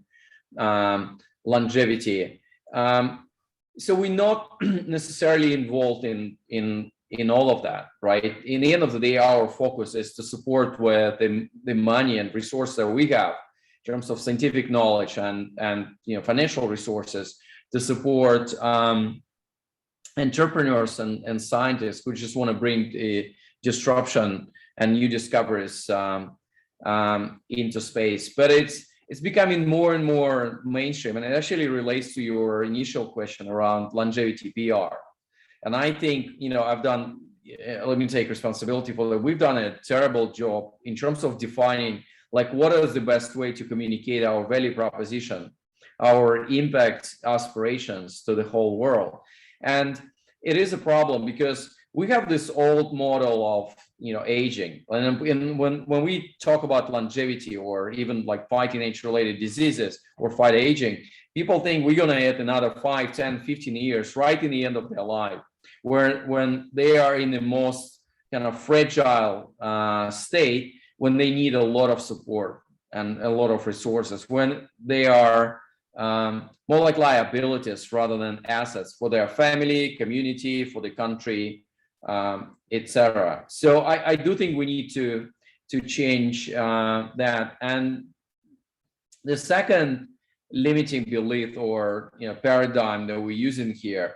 longevity. So we're not necessarily involved in all of that, right? In the end of the day, our focus is to support with the money and resources that we have in terms of scientific knowledge and financial resources to support entrepreneurs and scientists who just want to bring disruption and new discoveries into space. But it's becoming more and more mainstream, and it actually relates to your initial question around longevity PR. And I think, I've done, let me take responsibility for that. We've done a terrible job in terms of defining, like, what is the best way to communicate our value proposition, our impact aspirations to the whole world. And it is a problem because we have this old model of, aging. And when we talk about longevity or even like fighting age-related diseases or fight aging, people think we're going to add another 5, 10, 15 years right in the end of their life, when they are in the most kind of fragile state, when they need a lot of support and a lot of resources, when they are more like liabilities rather than assets for their family, community, for the country, etc. So I do think we need to change that. And the second limiting belief or paradigm that we're using here,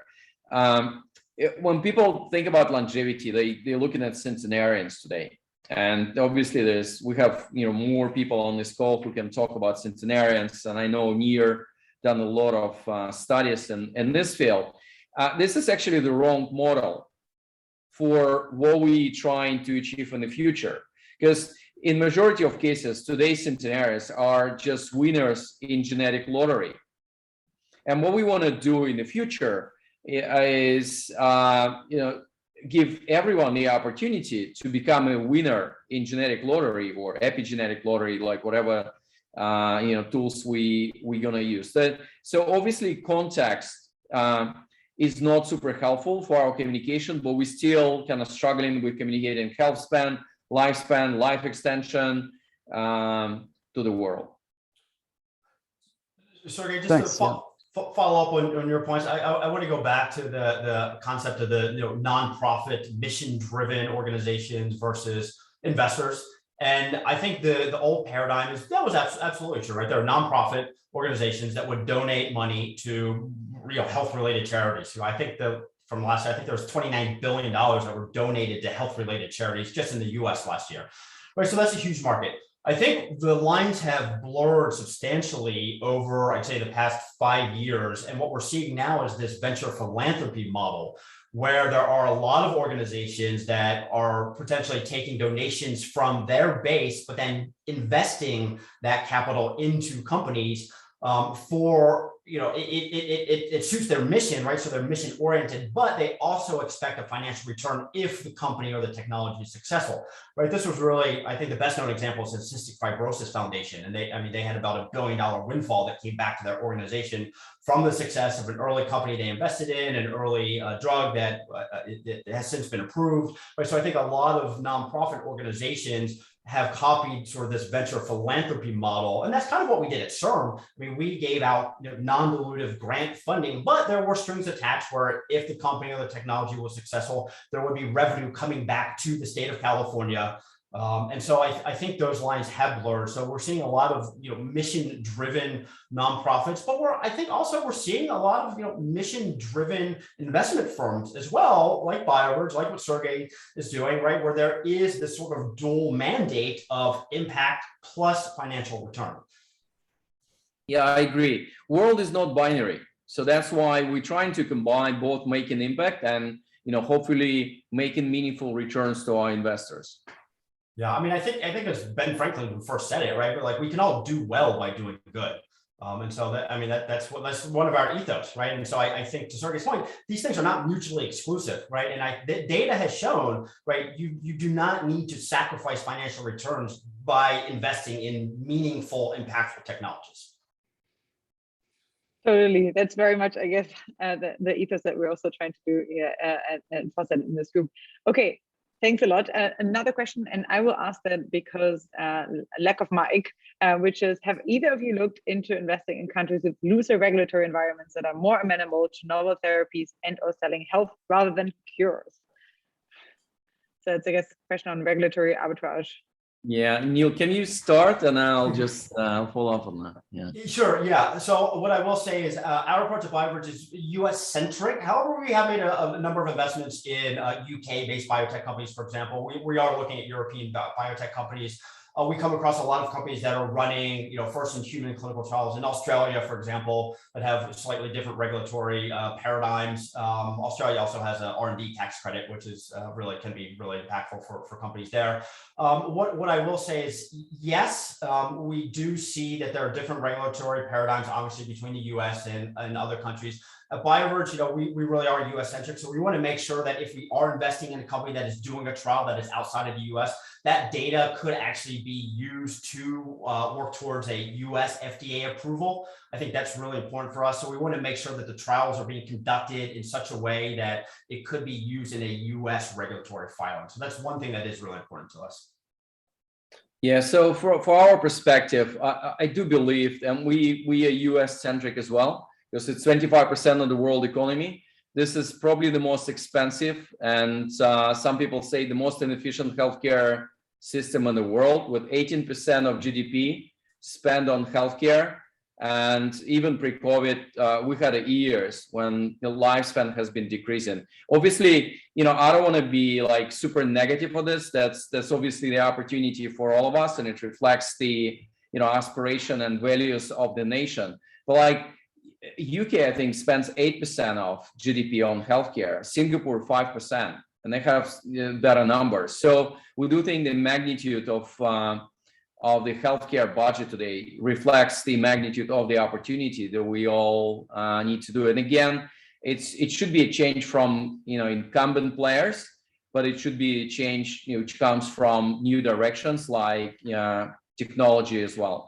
when people think about longevity, they're looking at centenarians today. And obviously we have more people on this call who can talk about centenarians, and I know Nir done a lot of studies in this field. This is actually the wrong model for what we're trying to achieve in the future, because in majority of cases, today's centenarians are just winners in genetic lottery. And what we want to do in the future is, give everyone the opportunity to become a winner in genetic lottery or epigenetic lottery, like whatever tools we're going to use. So obviously context is not super helpful for our communication, but we're still kind of struggling with communicating health span, lifespan, life extension to the world. Sergey, just to follow up on your points, I want to go back to the concept of the nonprofit mission-driven organizations versus investors. And I think the old paradigm was absolutely true, right? There are nonprofit organizations that would donate money to health-related charities. I think from last year, I think there was $29 billion that were donated to health-related charities just in the US last year, right? So that's a huge market. I think the lines have blurred substantially over, I'd say, the past 5 years. And what we're seeing now is this venture philanthropy model, where there are a lot of organizations that are potentially taking donations from their base, but then investing that capital into companies for, it suits their mission, right? So they're mission oriented, but they also expect a financial return if the company or the technology is successful, right? This was really, I think, the best known example is the Cystic Fibrosis Foundation. And they had about $1 billion windfall that came back to their organization from the success of an early company they invested in, an early drug that it has since been approved, right? So I think a lot of nonprofit organizations have copied sort of this venture philanthropy model. And that's kind of what we did at CERN. I mean, we gave out non-dilutive grant funding, but there were strings attached where if the company or the technology was successful, there would be revenue coming back to the state of California. And so I think those lines have blurred. So we're seeing a lot of mission-driven nonprofits, but I think also we're seeing a lot of mission-driven investment firms as well, like Bioverge, like what Sergey is doing, right, where there is this sort of dual mandate of impact plus financial return. Yeah, I agree. World is not binary, so that's why we're trying to combine both make an impact and hopefully making meaningful returns to our investors. Yeah, I mean, I think as Ben Franklin who first said it, right? But like we can all do well by doing good. And so that's one of our ethos, right? And so I think to Sergey's point, these things are not mutually exclusive, right? And the data has shown, right, you do not need to sacrifice financial returns by investing in meaningful, impactful technologies. Totally. That's very much, I guess, the ethos that we're also trying to do here at Fawcett in this group. Okay, thanks a lot. Another question, and I will ask that because lack of mic, which is, have either of you looked into investing in countries with looser regulatory environments that are more amenable to novel therapies and or selling health rather than cures? So it's, I guess, a question on regulatory arbitrage. Yeah, Neil, can you start and I'll just follow up on that. Yeah. Sure. Yeah. So what I will say is our approach at Bioverge is US centric. However, we have made a number of investments in UK based biotech companies, for example. We are looking at European biotech companies. We come across a lot of companies that are running, first in human clinical trials in Australia, for example, that have slightly different regulatory paradigms. Australia also has an R&D tax credit, which is can be really impactful for companies there. What I will say is, yes, we do see that there are different regulatory paradigms, obviously, between the US and other countries. At Bioverge, we really are US centric. So we want to make sure that if we are investing in a company that is doing a trial that is outside of the US, that data could actually be used to work towards a US FDA approval. I think that's really important for us. So we want to make sure that the trials are being conducted in such a way that it could be used in a US regulatory filing. So that's one thing that is really important to us. Yeah, so for our perspective, I do believe, and we are US centric as well, because it's 25% of the world economy. This is probably the most expensive, and some people say the most inefficient healthcare system in the world, with 18% of GDP spent on healthcare. And even pre-COVID, we had years when the lifespan has been decreasing. Obviously, I don't want to be like super negative for this. That's obviously the opportunity for all of us, and it reflects the aspiration and values of the nation. But like UK, I think, spends 8% of GDP on healthcare. Singapore 5%, and they have better numbers. So we do think the magnitude of the healthcare budget today reflects the magnitude of the opportunity that we all need to do. And again, it should be a change from incumbent players, but it should be a change which comes from new directions like technology as well.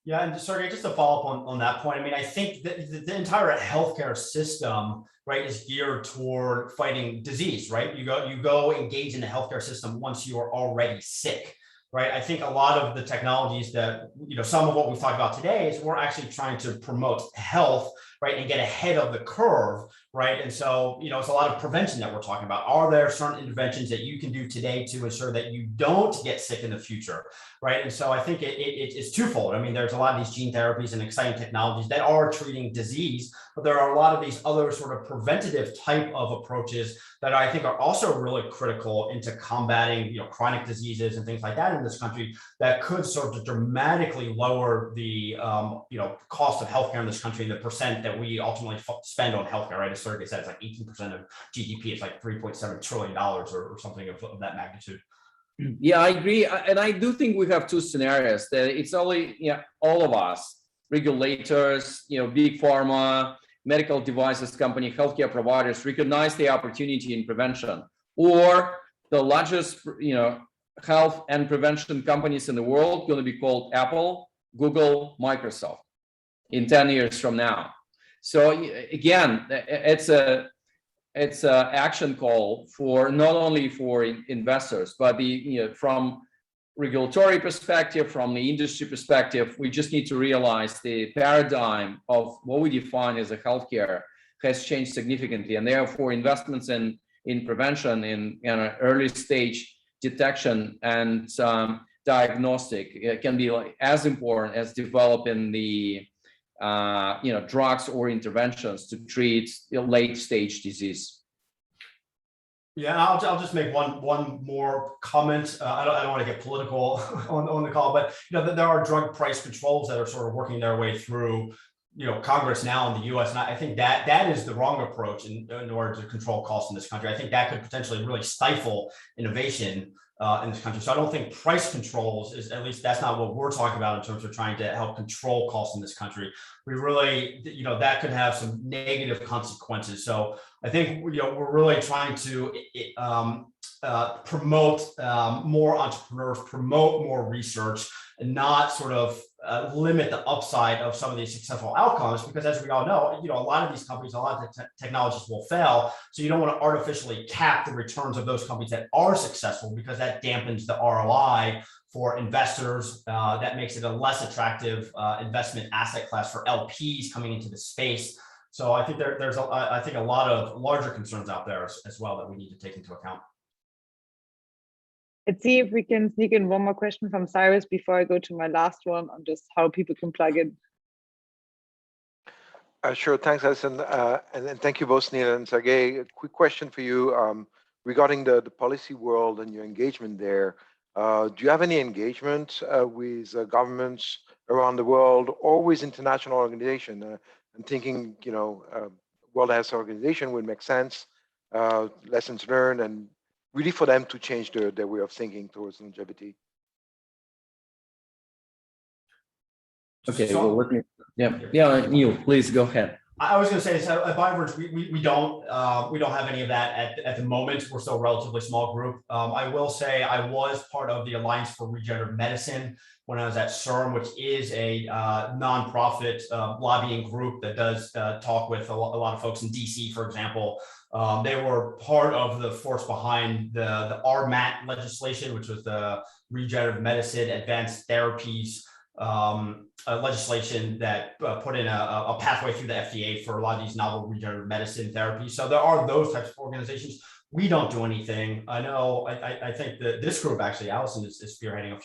Yeah, and Sergey, just to follow up on that point, I mean, I think that the entire healthcare system, right, is geared toward fighting disease, right? You go engage in the healthcare system once you are already sick, right? I think a lot of the technologies that, some of what we've talked about today is we're actually trying to promote health, right, and get ahead of the curve, right? And so, it's a lot of prevention that we're talking about. Are there certain interventions that you can do today to ensure that you don't get sick in the future, right? And so I think it's twofold. I mean, there's a lot of these gene therapies and exciting technologies that are treating disease, but there are a lot of these other sort of preventative type of approaches that I think are also really critical into combating, chronic diseases and things like that in this country that could sort of dramatically lower the, cost of healthcare in this country and the percent that we ultimately spend on healthcare, right? As Sergey said, it's like 18% of GDP. It's like $3.7 trillion or something of that magnitude. Yeah, I agree. And I do think we have two scenarios that it's only, all of us, regulators, big pharma, medical devices company, healthcare providers recognize the opportunity in prevention, or the largest, health and prevention companies in the world going to be called Apple, Google, Microsoft in 10 years from now. So again, it's a action call for not only for investors, but from regulatory perspective, from the industry perspective, we just need to realize the paradigm of what we define as a healthcare has changed significantly, and therefore investments in prevention, in early stage detection and diagnostic can be like as important as developing the drugs or interventions to treat late stage disease. Yeah, I'll just make one more comment. I don't want to get political on the call, but there are drug price controls that are sort of working their way through Congress now in the U.S. And I think that is the wrong approach in order to control costs in this country. I think that could potentially really stifle innovation in this country. So I don't think price controls is, at least that's not what we're talking about in terms of trying to help control costs in this country. We really, that could have some negative consequences. So I think, we're really trying to promote more entrepreneurs, promote more research, and not sort of limit the upside of some of these successful outcomes, because as we all know, a lot of these companies, a lot of the technologies will fail. So you don't want to artificially cap the returns of those companies that are successful, because that dampens the ROI for investors. That makes it a less attractive investment asset class for LPs coming into the space. So I think there's a lot of larger concerns out there as well that we need to take into account. Let's see if we can sneak in one more question from Cyrus before I go to my last one on just how people can plug in. Sure, thanks, Alison. And thank you both, Neil and Sergey. A quick question for you regarding the policy world and your engagement there. Do you have any engagement with governments around the world or with international organizations? I'm thinking, World Health Organization would make sense, lessons learned, and really for them to change their way of thinking towards longevity. Okay, well, let me, Neil, please go ahead. I was going to say, so at Bioverge, we don't have any of that at the moment. We're still a relatively small group. I will say I was part of the Alliance for Regenerative Medicine when I was at CERN, which is a nonprofit lobbying group that does talk with a lot of folks in DC, for example. They were part of the force behind the RMAT legislation, which was the Regenerative Medicine Advanced Therapies legislation that put in a pathway through the FDA for a lot of these novel regenerative medicine therapies. So there are those types of organizations. We don't do anything. I know. I think that this group, actually, Alison is spearheading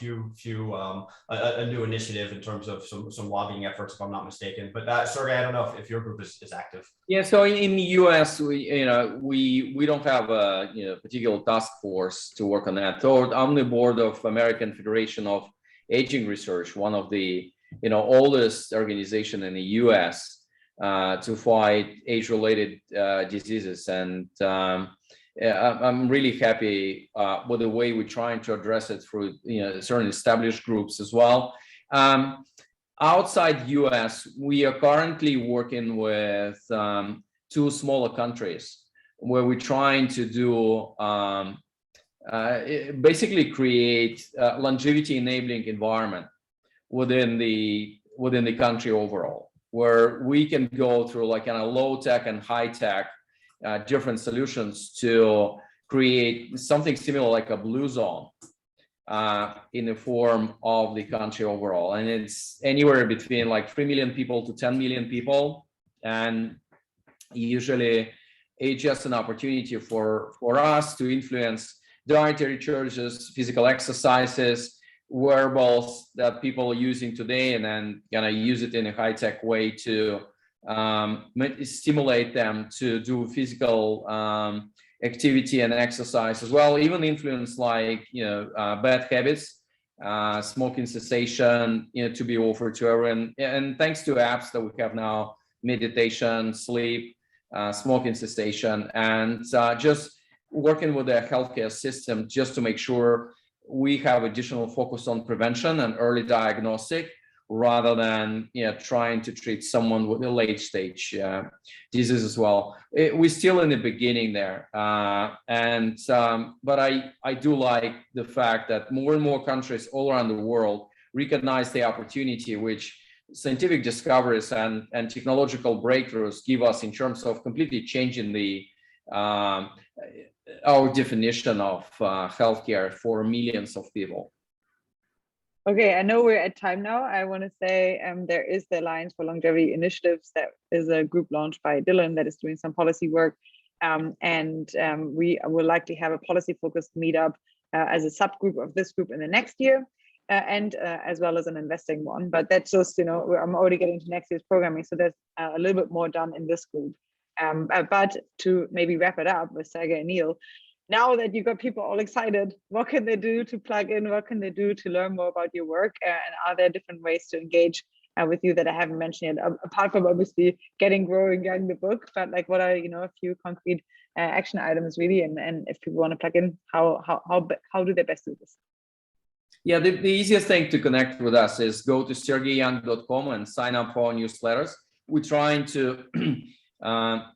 a new initiative in terms of some lobbying efforts, if I'm not mistaken. But Sergey, I don't know if your group is active. Yeah. So in the U.S., we don't have a particular task force to work on that. So I'm the board of American Federation of Aging Research, one of the oldest organization in the U.S. To fight age-related diseases, and I'm really happy with the way we're trying to address it through certain established groups as well. Outside U.S., we are currently working with two smaller countries where we're trying to do basically create a longevity enabling environment within the country overall, where we can go through like kind of low tech and high tech different solutions to create something similar like a blue zone in the form of the country overall. And it's anywhere between like 3 million people to 10 million people. And usually it's just an opportunity for us to influence dietary choices, physical exercises, wearables that people are using today, and then use it in a high-tech way to stimulate them to do physical activity and exercise as well. Even influence like bad habits, smoking cessation, to be offered to everyone. And thanks to apps that we have now, meditation, sleep, smoking cessation, and just working with the healthcare system just to make sure we have additional focus on prevention and early diagnostic, rather than trying to treat someone with a late stage disease as well. We're still in the beginning there, but I do like the fact that more and more countries all around the world recognize the opportunity which scientific discoveries and technological breakthroughs give us in terms of completely changing the our definition of healthcare for millions of people. Okay, I know we're at time now. I want to say there is the Alliance for Longevity Initiatives, that is a group launched by Dylan that is doing some policy work. We will likely have a policy-focused meetup as a subgroup of this group in the next year, and as well as an investing one. But that's just, I'm already getting to next year's programming, so there's a little bit more done in this group. But to maybe wrap it up with Sergey and Neil, now that you've got people all excited, what can they do to plug in? What can they do to learn more about your work? And are there different ways to engage with you that I haven't mentioned yet, apart from obviously getting the book, but like what are, a few concrete action items really, and if people want to plug in, how do they best do this? Yeah, the easiest thing to connect with us is go to sergeyyoung.com and sign up for our newsletters. We're trying to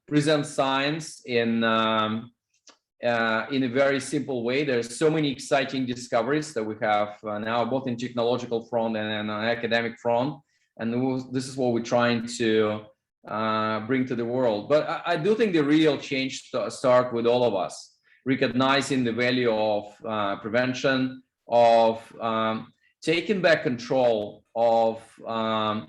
present science in a very simple way. There's so many exciting discoveries that we have now, both in technological front and on academic front. And this is what we're trying to bring to the world. But I do think the real change starts with all of us, recognizing the value of prevention, of taking back control of our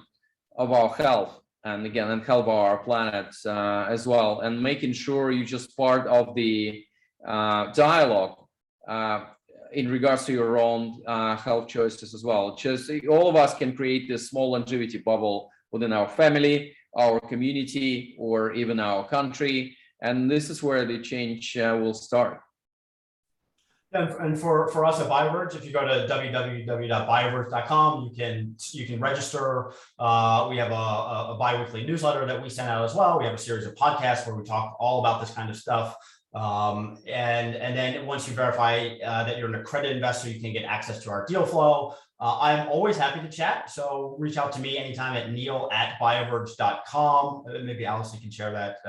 health, and again, and help our planet as well, and making sure you're just part of the dialogue in regards to your own health choices as well. Just all of us can create this small longevity bubble within our family, our community, or even our country, and this is where the change will start. And for us at Bioverge, if you go to www.bioverge.com, you can register. We have a bi-weekly newsletter that we send out as well. We have a series of podcasts where we talk all about this kind of stuff. And then once you verify that you're an accredited investor, you can get access to our deal flow. I'm always happy to chat. So reach out to me anytime at neil@bioverge.com. Maybe Alice, can share that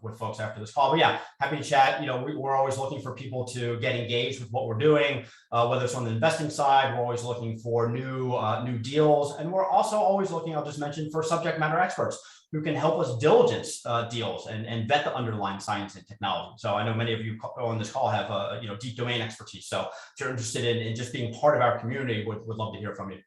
with folks after this call. But yeah, happy to chat. We're always looking for people to get engaged with what we're doing, whether it's on the investing side. We're always looking for new deals. And we're also always looking, I'll just mention, for subject matter experts who can help us diligence deals and vet the underlying science and technology. So I know many of you on this call have deep domain expertise. So if you're interested in just being part of our community, would love to hear from you.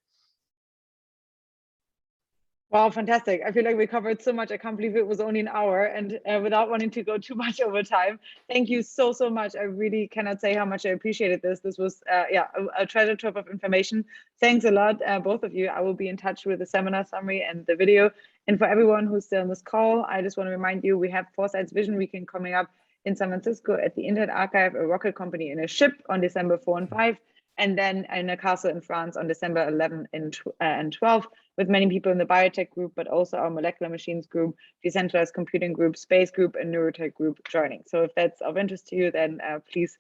Wow, fantastic. I feel like we covered so much. I can't believe it was only an hour, and without wanting to go too much over time, thank you so much. I really cannot say how much I appreciated this. This was a treasure trove of information. Thanks a lot, both of you. I will be in touch with the seminar summary and the video. And for everyone who's still on this call, I just want to remind you, we have Foresight's Vision Weekend coming up in San Francisco at the Internet Archive, a rocket company in a ship, on December 4 and 5. And then in a castle in France on December 11 and 12, with many people in the biotech group, but also our molecular machines group, decentralized computing group, space group, and neurotech group joining. So if that's of interest to you, then please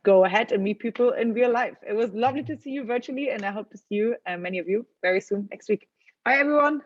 go ahead and meet people in real life. It was lovely to see you virtually, and I hope to see you, many of you, very soon next week. Bye, everyone.